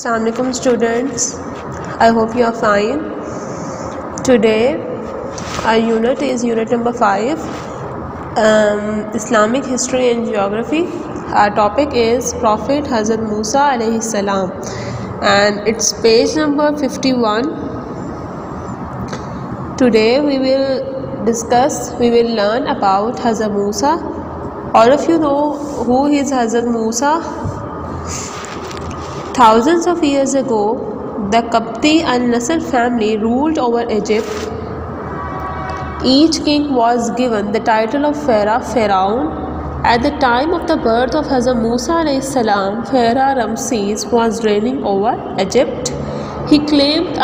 Assalamu alaikum students, I hope you are fine. Today our unit is unit number 5, Islamic history and geography. Our topic is Prophet Hazrat Musa alayhi salam and it's page number 51. Today we will learn about Hazrat Musa. All of you know who is Hazrat Musa. Thousands of years ago, the Qibti al-Nasr family ruled over Egypt. Each king was given the title of Pharaoh. At the time of the birth of Hazrat Musa alayhi salam, Pharaoh Ramses was reigning over Egypt. He claimed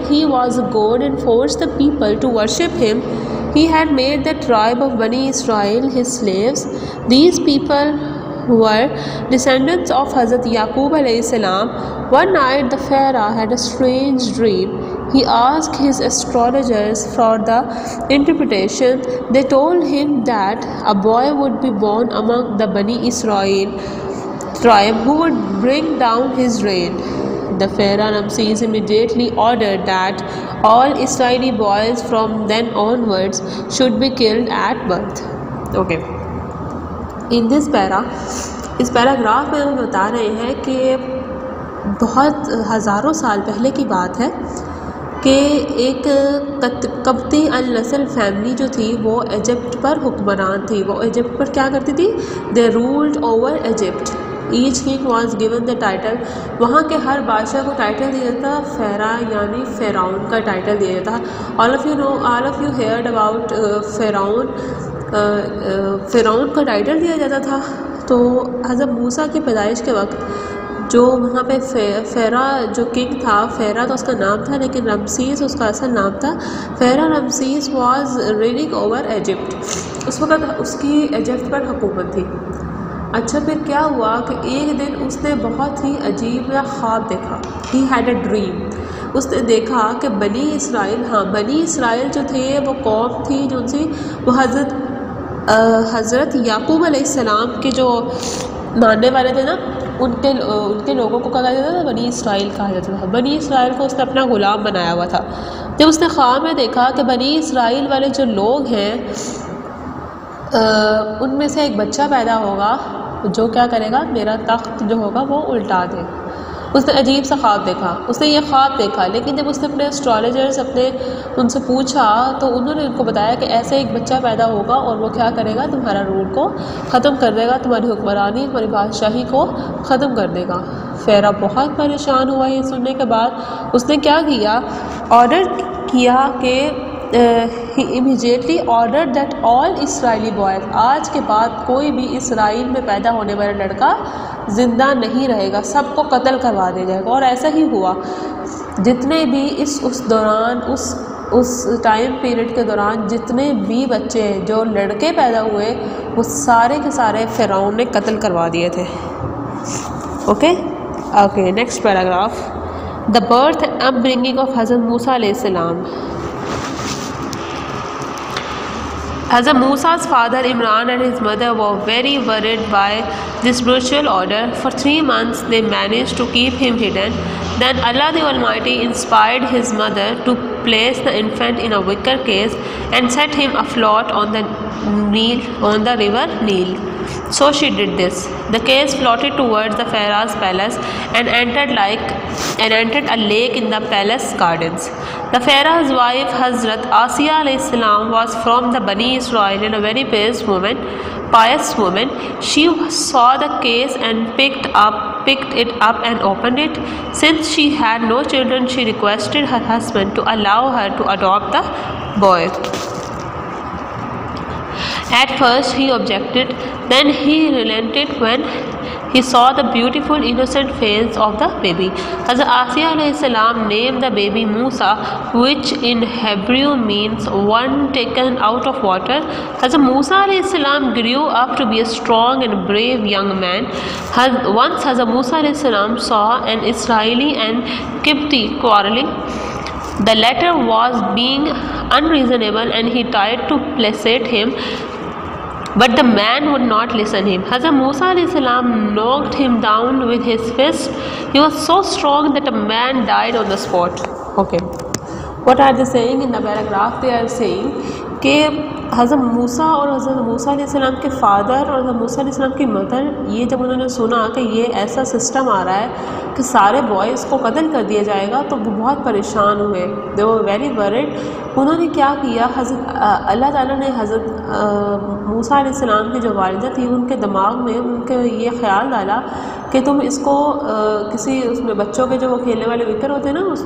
he was a god and forced the people to worship him. He had made the tribe of Bani Israel his slaves. These people were descendants of Hazrat Yaqub alayhi salam. One night the Pharaoh had a strange dream. He asked his astrologers for the interpretation. They told him that a boy would be born among the Bani Israel tribe who would bring down his reign. The Pharaoh Ramses immediately ordered that all Israeli boys from then onwards should be killed at birth. Okay. In this اس paragraph میں ہم بتا رہے ہیں کہ بہت ہزاروں سال پہلے کی بات ہے کہ ایک قبطی النسل فیملی جو تھی وہ ایجپٹ پر حکمران تھی. وہ ایجپٹ پر کیا کرتی تھی؟ They ruled over Egypt. Each king was given the title. وہاں کے ہر بادشاہ کو ٹائٹل دیا جاتا تھا فیرا یعنی فرعون کا ٹائٹل دیا جاتا. آل آف یو ہیئرڈ اباؤٹ فرعون کا ٹائٹل دیا جاتا تھا. تو حضرت موسیٰ کی پیدائش کے وقت جو وہاں پہ فیرا جو کنگ تھا، فیرا تو اس کا نام تھا لیکن رمسیس اس کا اصل نام تھا. فیرا رمسیس واز رولنگ اوور ایجپٹ. اس وقت اس کی ایجپٹ پر حکومت تھی. اچھا پھر کیا ہوا کہ ایک دن اس نے بہت ہی عجیب خواب دیکھا. He had a dream. اس نے دیکھا کہ بنی اسرائیل جو تھے وہ قوم تھی جو سے وہ حضرت یعقوب علیہ السلام کے جو ماننے والے تھے نا، ان کے لوگوں کو کہا جاتا تھا بنی اسرائیل کہا جاتا تھا. بنی اسرائیل کو اس نے اپنا غلام بنایا ہوا تھا. جب اس نے خواب میں دیکھا کہ بنی اسرائیل والے جو لوگ ہیں ان میں سے ایک بچہ پیدا ہوگا جو کیا کرے گا، میرا تخت جو ہوگا وہ الٹا دے. اس نے عجیب سا خواب دیکھا. اس نے یہ خواب دیکھا لیکن جب اس نے اپنے اسٹرالوجرز ان سے پوچھا تو انہوں نے ان کو بتایا کہ ایسے ایک بچہ پیدا ہوگا اور وہ کیا کرے گا، تمہارا رول کو ختم کر دے گا، تمہاری حکمرانی تمہاری بادشاہی کو ختم کر دے گا. فیرا بہت پریشان ہوا یہ سننے کے بعد. اس نے کیا کیا، آرڈر کیا کہ he immediately ordered that all Israeli boys، آج کے بعد کوئی بھی اسرائیل میں پیدا ہونے والا لڑکا زندہ نہیں رہے گا، سب کو قتل کروا دیا جائے گا. اور ایسا ہی ہوا. جتنے بھی اس دوران اس ٹائم پیریڈ کے دوران جتنے بھی بچے جو لڑکے پیدا ہوئے وہ سارے کے سارے فرعون نے قتل کروا دیے تھے. Okay next paragraph. The birth and up bringing of حضرت موسیٰ علیہ السلام. Hazrat Musa's father Imran and his mother were very worried by this brutal order. For 3 months they managed to keep him hidden. Then Allah the Almighty inspired his mother to place the infant in a wicker case and set him afloat on the river Nile. So she did this. The case floated towards the Pharaoh's palace and entered a lake in the palace gardens. The Pharaoh's wife Hazrat Asiya alayhi salam was from the Bani Israel and a very pious woman. She saw the case and picked it up and opened it. Since she had no children, she requested her husband to allow her to adopt the boy. At first he objected, then he relented when he saw the beautiful innocent face of the baby. Hazrat Asiya alayhi salam named the baby Musa, which in Hebrew means one taken out of water. Hazrat Musa alayhi salam grew up to be a strong and brave young man. Once Hazrat Musa alayhi salam saw an Israeli and Qibti quarreling. The latter was being unreasonable and he tried to placate him. But the man would not listen him. Hazrat Musa alayhi salam knocked him down with his fist. He was so strong that a man died on the spot. Okay. What are they saying in the paragraph? They are saying کہ حضرت موسیٰ اور حضرت موسیٰ علیہ السلام کے father اور حضرت موسیٰ علیہ السلام کی مدر، یہ جب انہوں نے سنا کہ یہ ایسا سسٹم آ رہا ہے کہ سارے بوائز کو قتل کر دیا جائے گا، تو وہ بہت پریشان ہوئے. they were very worried. انہوں نے کیا کیا، اللہ تعالیٰ نے حضرت موسیٰ علیہ السلام کی جو والدہ تھی ان کے دماغ میں ان کے یہ خیال ڈالا کہ تم اس کو کسی اس میں بچوں کے جو وہ کھیلنے والے وکر ہوتے ہیں نا، اس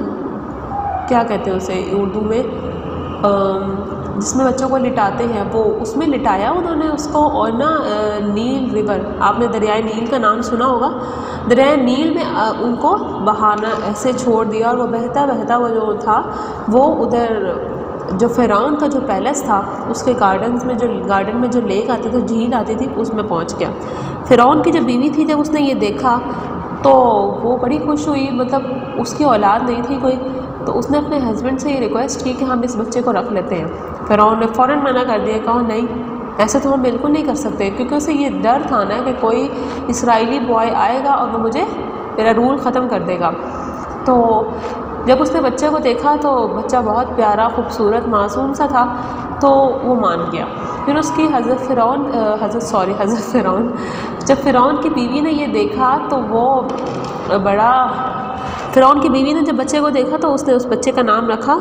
کیا کہتے ہیں اسے اردو میں، جس میں بچوں کو لٹاتے ہیں، وہ اس میں لٹایا انہوں نے اس کو. اور نا نیل ریور، آپ نے دریائے نیل کا نام سنا ہوگا، دریائے نیل میں ان کو بہانا ایسے چھوڑ دیا، اور وہ بہتا بہتا وہ جو تھا وہ ادھر جو فرعون کا جو پیلس تھا اس کے گارڈن میں جو لیک آتی تھی، جھیل آتی تھی، اس میں پہنچ گیا. فرعون کی جو بیوی تھی جب اس نے یہ دیکھا تو وہ بڑی خوش ہوئی، مطلب اس کی اولاد نہیں تھی کوئی، تو اس نے اپنے ہسبینڈ سے یہ ریکویسٹ کی کہ ہم اس بچے کو رکھ لیتے ہیں. فرعون نے فوراً منع کر دیا، کہا نہیں ایسے تو ہم بالکل نہیں کر سکتے، کیونکہ اسے یہ ڈر تھا نا کہ کوئی اسرائیلی بوائے آئے گا اور وہ مجھے میرا رول ختم کر دے گا. تو جب اس نے بچے کو دیکھا تو بچہ بہت پیارا خوبصورت معصوم سا تھا، تو وہ مان گیا. پھر اس کی حضرت فرعون جب فرعون کی بیوی نے یہ دیکھا تو وہ فرعون کی بیوی نے جب بچے کو دیکھا تو اس نے اس بچے کا نام رکھا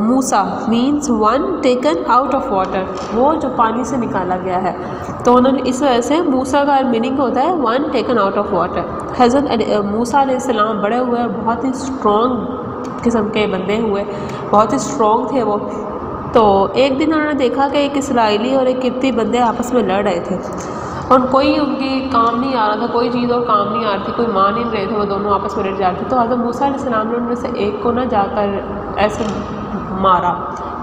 موسیٰ، means one taken out of water, وہ جو پانی سے نکالا گیا ہے. تو انہوں نے اس وجہ سے موسیٰ کا میننگ ہوتا ہے one taken out of water. حضرت موسیٰ علیہ السلام بڑے ہوئے، بہت ہی اسٹرانگ قسم کے بندے ہوئے، بہت ہی اسٹرانگ تھے وہ. تو ایک دن انہوں نے دیکھا کہ ایک اسرائیلی اور ایک قبطی بندے آپس میں لڑ رہے تھے، اور کوئی ان کی کام نہیں آ رہا تھا، کوئی چیز اور کام نہیں آ رہی تھی، کوئی مان نہیں رہے تھے، وہ دونوں آپس میں لڑ جا رہے تھے. تو حضرت موسیٰ علیہ السلام نے ان میں سے ایک کو نہ جا کر ایسے مارا،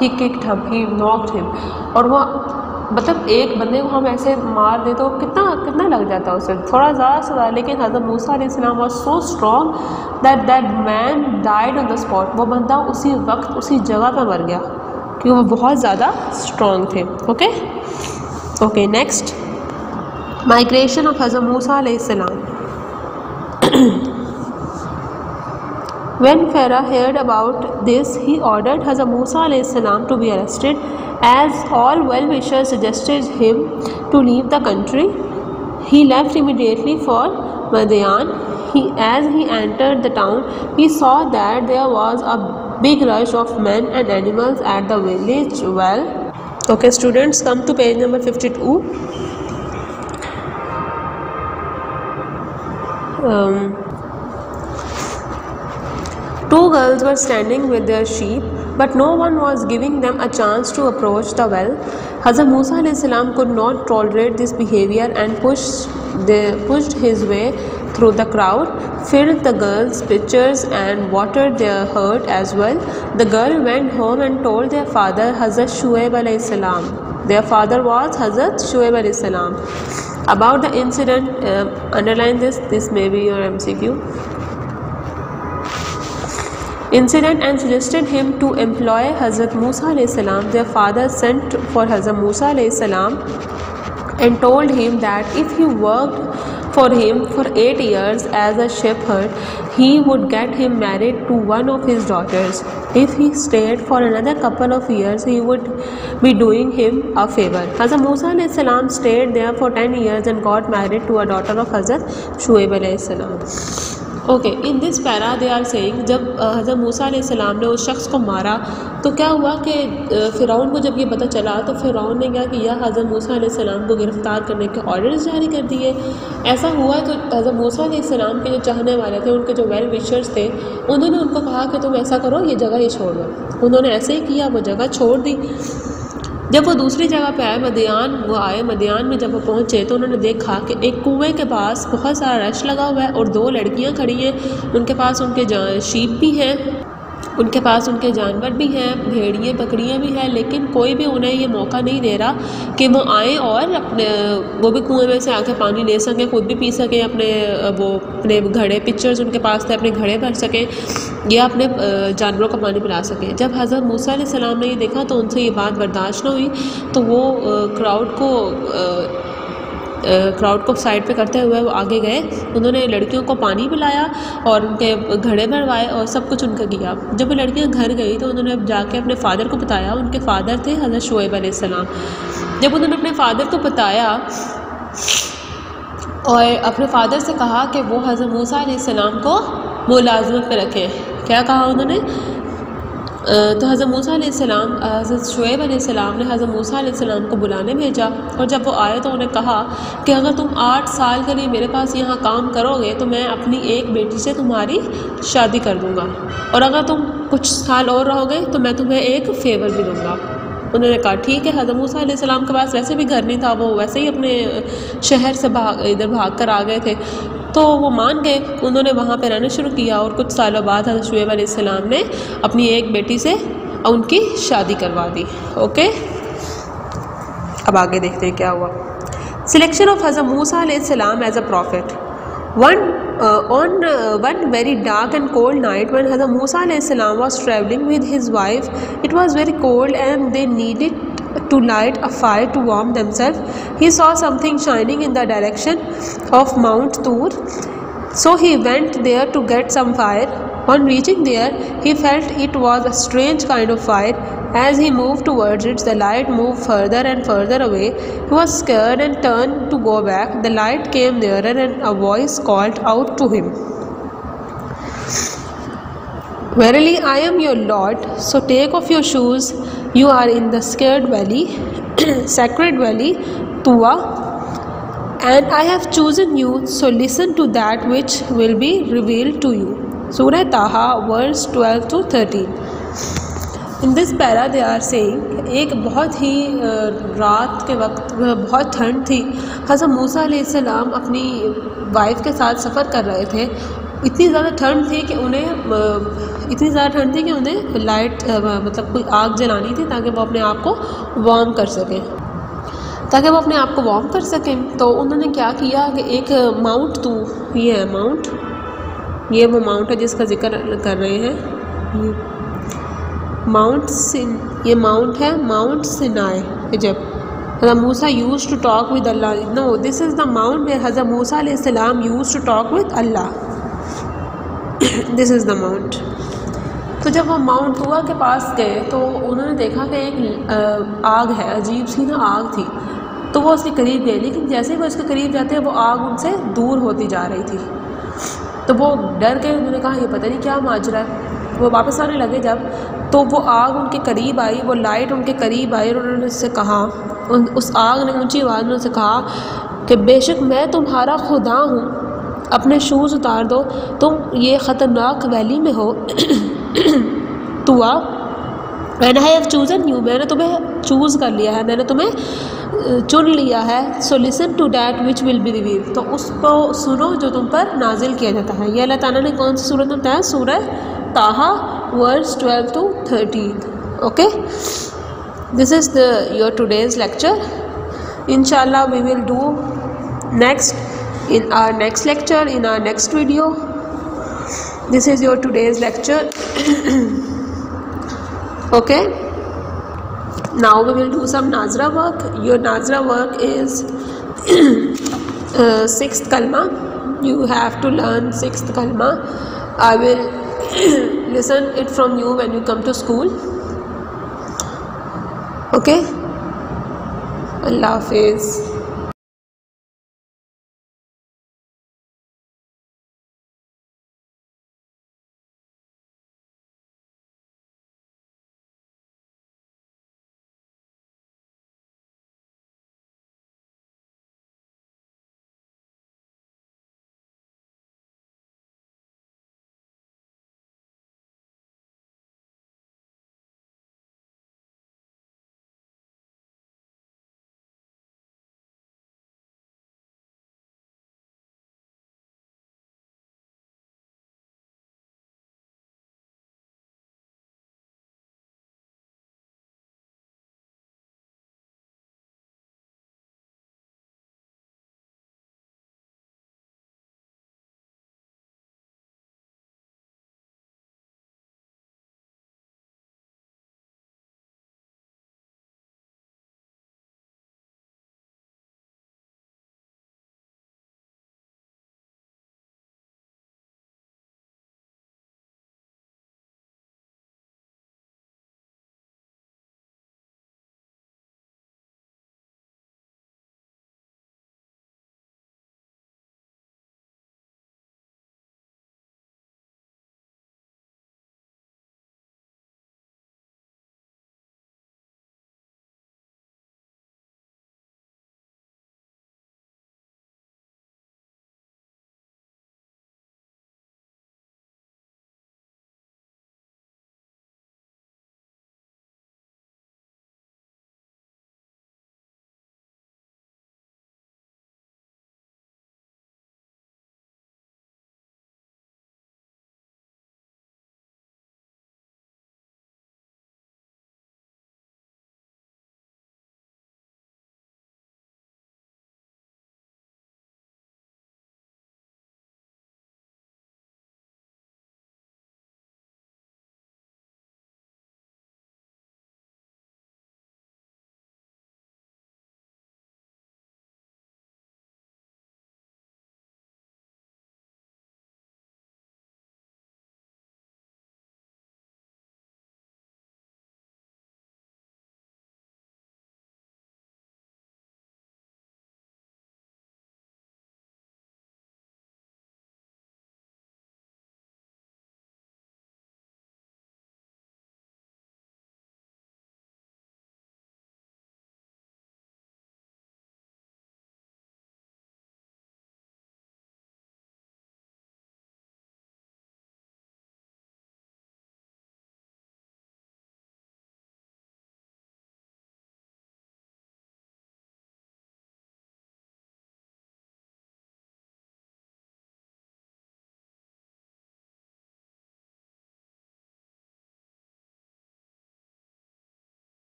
ہی ککڈ ہم، ہی ناکڈ ہم. اور وہ مطلب ایک بندے کو ہم ایسے مار دیں تو کتنا لگ جاتا ہے اسے، تھوڑا زیادہ سے زیادہ. لیکن حضرت موسیٰ علیہ السلام was so strong that man died on the spot. وہ بندہ اسی وقت اسی جگہ پہ مر گیا کیونکہ وہ بہت زیادہ اسٹرانگ تھے. Okay next, migration of Hazrat Musa alayhi salam. When Pharaoh heard about this, he ordered Hazrat Musa alayhi salam to be arrested, as all well-wishers suggested him to leave the country. He left immediately for Madian. As he entered the town, he saw that there was a big rush of men and animals at the village well. Okay students, come to page number 52. Two girls were standing with their sheep, but no one was giving them a chance to approach the well. Hazrat Musa alayhi salam could not tolerate this behavior and pushed his way through the crowd, filled the girls' pitchers and watered their herd as well. The girl went home and told their father, Hazrat Shuaib alayhi salam. Their father was Hazrat Shuaib alayhi salam. About the incident, underline this may be your MCQ. Incident, and suggested him to employ Hazrat Musa alayhi salam. Their father sent for Hazrat Musa alayhi salam and told him that if he worked for him for 8 years as a shepherd, he would get him married to one of his daughters. If he stayed for another couple of years, he would be doing him a favor. Hazrat Musa alayhi salam stayed there for 10 years and got married to a daughter of Hazrat Shuaib alayhi salam. Okay in this para they are seeing, جب حضرت موسیٰ علیہ السلام نے اس شخص کو مارا تو کیا ہوا کہ فرعون کو جب یہ پتہ چلا تو فرعون نے کیا کیا، حضرت موسیٰ علیہ السلام کو گرفتار کرنے کے آرڈرز جاری کر دیے. ایسا ہوا تو حضرت موسیٰ علیہ السلام کے جو چاہنے والے تھے، ان کے جو ویل وشرز تھے، انہوں نے ان کو کہا کہ تم ایسا کرو، یہ جگہ ہی چھوڑ دو. انہوں نے ایسے ہی کیا، وہ جگہ چھوڑ دی. جب وہ دوسری جگہ پہ آئے مدیان میں جب وہ پہنچے تو انہوں نے دیکھا کہ ایک کنویں کے پاس بہت سارا رش لگا ہوا ہے اور 2 لڑکیاں کھڑی ہیں، ان کے پاس ان کے شیپ بھی ہیں ان کے پاس ان کے جانور بھی ہیں، بھیڑیے بکریاں بھی ہیں، لیکن کوئی بھی انہیں یہ موقع نہیں دے رہا کہ وہ آئیں اور وہ بھی کنویں میں سے آ کے پانی لے سکیں، خود بھی پی سکیں، اپنے گھڑے پچرز ان کے پاس تھے، اپنے گھڑے بھر سکیں یا اپنے جانوروں کا پانی پلا سکیں۔ جب حضرت موسیٰ علیہ السلام نے یہ دیکھا تو ان سے یہ بات برداشت نہ ہوئی، تو وہ کراؤڈ کو سائڈ پہ کرتے ہوئے وہ آگے گئے، انہوں نے لڑکیوں کو پانی پلایا اور ان کے گھڑے بھروائے اور سب کچھ ان کا کیا۔ جب وہ لڑکیاں گھر گئی تو انہوں نے جا کے اپنے فادر کو بتایا، ان کے فادر تھے حضرت شعیب علیہ السلام۔ جب انہوں نے اپنے فادر کو بتایا اور اپنے فادر سے کہا کہ وہ حضرت موسیٰ علیہ السلام کو ملازمت پہ رکھیں، کیا کہا انہوں نے؟ تو حضرت موسیٰ علیہ السلام، حضرت شعیب علیہ السلام نے حضرت موسیٰ علیہ السلام کو بلانے بھیجا، اور جب وہ آئے تو انہیں کہا کہ اگر تم 8 سال کے لیے میرے پاس یہاں کام کرو گے تو میں اپنی ایک بیٹی سے تمہاری شادی کر دوں گا، اور اگر تم کچھ سال اور رہو گے تو میں تمہیں ایک فیور بھی دوں گا۔ انہوں نے کہا ٹھیک ہے۔ حضرت موسیٰ علیہ السلام کے پاس ویسے بھی گھر نہیں تھا، وہ ویسے ہی اپنے شہر سے ادھر بھاگ کر آ گئے تھے، تو وہ مان گئے، انہوں نے وہاں پہ رہنا شروع کیا، اور کچھ سالوں بعد حضرت شعیب علیہ السلام نے اپنی ایک بیٹی سے ان کی شادی کروا دی۔ اوکے، اب آگے دیکھتے ہیں کیا ہوا۔ سلیکشن آف حضرت موسیٰ علیہ السلام is a prophet. On one very dark and cold night when Hazrat Musa alayhi salam was traveling with his wife, it was very cold and they needed to light a fire to warm themselves. He saw something shining in the direction of Mount Tur, so he went there to get some fire. On reaching there, he felt it was a strange kind of fire. As he moved towards it, the light moved further and further away. He was scared and turned to go back. The light came nearer and a voice called out to him, "Verily, I am your Lord, so take off your shoes. You are in the sacred valley, sacred valley, Tuwa, and I have chosen you, so listen to that which will be revealed to you." Surah Taha, verse 12 to 13. In this para they are saying ایک بہت ہی رات کے وقت بہت ٹھنڈ تھی، حضرت موسیٰ علیہ السلام اپنی وائف کے ساتھ سفر کر رہے تھے، اتنی زیادہ ٹھنڈ تھی کہ انہیں لائٹ مطلب کوئی آگ جلانی تھی تاکہ وہ اپنے آپ کو وارم کر سکیں، تو انہوں نے کیا کیا کہ ایک ماؤنٹ یہ وہ ماؤنٹ ہے جس کا ذکر کر رہے ہیں، یہ ماؤنٹ ہے ماؤنٹ سینائی، جب حضرت موسیٰ used to talk with Allah. No, this is the mount where حضرت موسیٰ علیہ السلام used to talk with Allah. This is the mount. تو جب وہ ماؤنٹ ہوا کے پاس گئے تو انہوں نے دیکھا کہ ایک آگ ہے، عجیب سی نا آگ تھی، تو وہ اس کے قریب گئے، لیکن جیسے ہی وہ اس کے قریب جاتے ہیں وہ آگ ان سے دور ہوتی جا رہی تھی، تو وہ ڈر گئے، انہوں نے کہا یہ پتہ نہیں کیا ماجرا ہے۔ وہ واپس آنے لگے جب، تو وہ آگ ان کے قریب آئی، وہ لائٹ ان کے قریب آئی، اور انہوں نے اس سے کہا، اس آگ نے اونچی آواز میں سے کہا کہ بے شک میں تمہارا خدا ہوں، اپنے شوز اتار دو، تم یہ خطرناک ویلی میں ہو، توا، and I have chosen you, میں نے تمہیں چوز کر لیا ہے، میں نے تمہیں چن لیا ہے، so listen to that which will be revealed, تو اس کو سنو جو تم پر نازل کیا جاتا ہے۔ یہ اللہ تعالیٰ نے کون سی سورت میں بتایا؟ سورہ Taha verse 12 to 13. Okay, this is your today's lecture. Inshallah we will do in our next lecture, in our next video. This is your today's lecture. Okay, now we will do some nazra work. Your nazra work is 6th kalma. You have to learn 6th kalma. I will listen it from you when you come to school. Okay, Allah Hafiz.